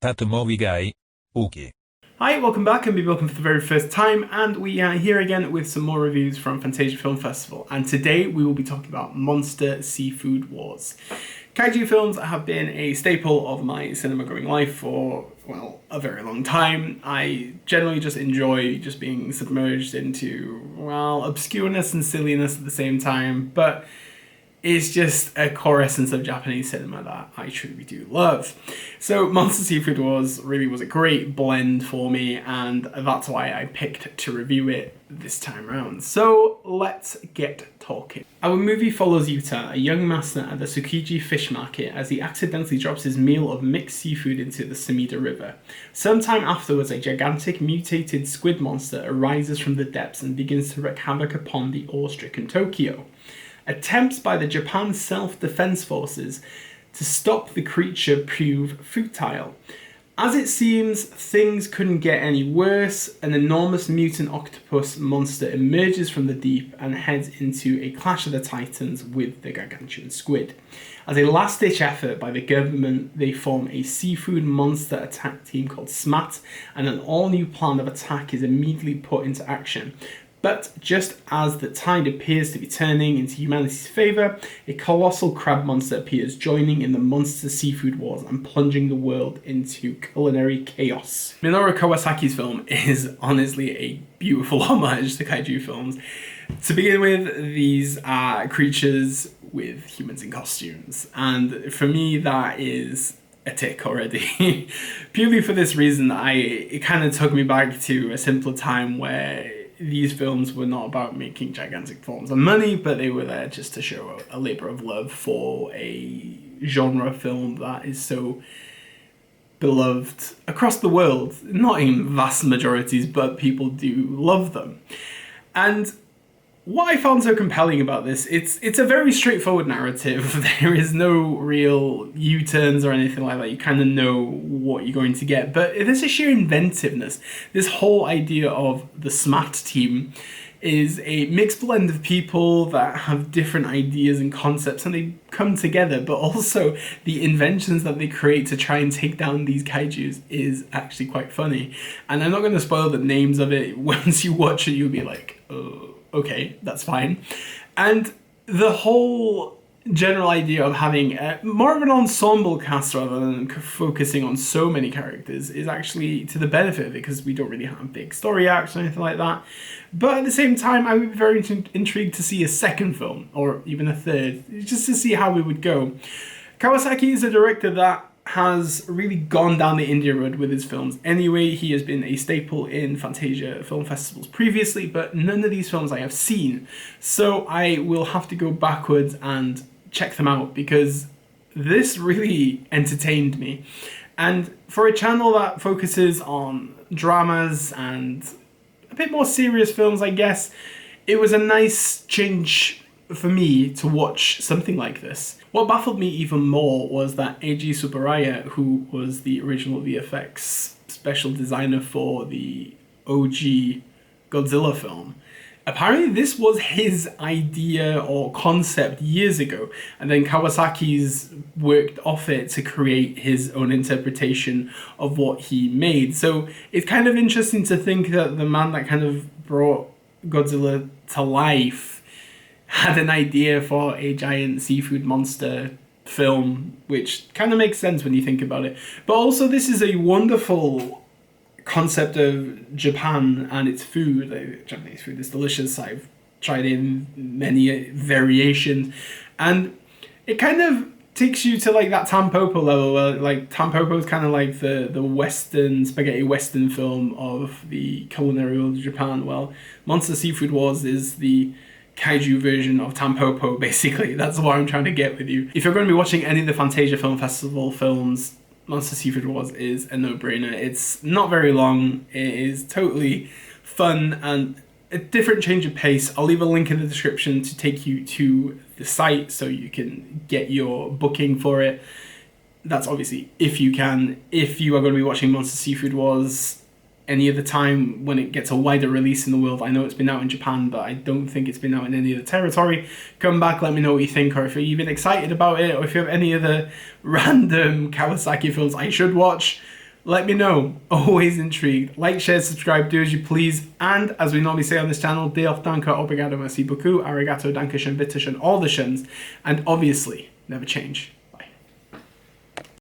thatmovieguyUK. Hi, welcome back, and maybe welcome for the very first time, and we are here again with some more reviews from Fantasia Film Festival, and today we will be talking about Monster Seafood Wars. Kaiju films have been a staple of my cinema-going life for, well, a very long time. I generally just enjoy just being submerged into, well, obscureness and silliness at the same time, but it's just a core essence of Japanese cinema that I truly do love. So Monster Seafood Wars really was a great blend for me, and that's why I picked to review it this time around. So let's get talking. Our movie follows Yuta, a young master at the Tsukiji fish market, as he accidentally drops his meal of mixed seafood into the Sumida River. Sometime afterwards, a gigantic mutated squid monster arises from the depths and begins to wreak havoc upon the awe-stricken Tokyo. Attempts by the Japan Self-Defense Forces to stop the creature prove futile. As it seems, things couldn't get any worse. An enormous mutant octopus monster emerges from the deep and heads into a clash of the titans with the gargantuan squid. As a last-ditch effort by the government, they form a seafood monster attack team called SMAT, and an all-new plan of attack is immediately put into action. But just as the tide appears to be turning into humanity's favour, a colossal crab monster appears, joining in the monster seafood wars and plunging the world into culinary chaos. Minoru Kawasaki's film is honestly a beautiful homage to kaiju films. To begin with, these are creatures with humans in costumes, and for me that is a tick already. Purely for this reason, it kind of took me back to a simpler time where these films were not about making gigantic forms of money, but they were there just to show a labour of love for a genre film that is so beloved across the world. Not in vast majorities, but people do love them. And what I found so compelling about this, it's a very straightforward narrative. There is no real U-turns or anything like that. You kind of know what you're going to get. But there's a sheer inventiveness. This whole idea of the SMAT team is a mixed blend of people that have different ideas and concepts, and they come together, but also the inventions that they create to try and take down these kaijus is actually quite funny. And I'm not going to spoil the names of it. Once you watch it, you'll be like, oh, okay, that's fine. And the whole general idea of having more of an ensemble cast rather than focusing on so many characters is actually to the benefit of it, because we don't really have big story arcs or anything like that. But at the same time, I would be very intrigued to see a second film, or even a third, just to see how we would go. Kawasaki is a director that has really gone down the India road with his films. Anyway, he has been a staple in Fantasia film festivals previously, but none of these films I have seen. So I will have to go backwards and check them out, because this really entertained me. And for a channel that focuses on dramas and a bit more serious films, I guess, it was a nice change for me to watch something like this. What baffled me even more was that Eiji Tsuburaya, who was the original VFX special designer for the OG Godzilla film, apparently this was his idea or concept years ago, and then Kawasaki's worked off it to create his own interpretation of what he made. So it's kind of interesting to think that the man that kind of brought Godzilla to life had an idea for a giant seafood monster film, which kind of makes sense when you think about it. But also, this is a wonderful concept of Japan and its food. Japanese food is delicious. I've tried it in many variations, and it kind of takes you to like that Tampopo level, where like Tampopo is kind of like the Western spaghetti Western film of the culinary world of Japan. Well, Monster Seafood Wars is the kaiju version of Tampopo, basically. That's what I'm trying to get with you. If you're going to be watching any of the Fantasia Film Festival films, Monster Seafood Wars is a no-brainer. It's not very long. It is totally fun and a different change of pace. I'll leave a link in the description to take you to the site so you can get your booking for it. That's obviously if you can. If you are going to be watching Monster Seafood Wars any other time when it gets a wider release in the world, I know it's been out in Japan, but I don't think it's been out in any other territory. Come back, let me know what you think, or if you're even excited about it, or if you have any other random Kawasaki films I should watch, Let me know. Always intrigued. Like, share, subscribe, do as you please. And as we normally say on this channel, Diolch, danke, obrigado, merci beaucoup, arigato, danke schön, bitte schön, all the shins. And obviously, never change.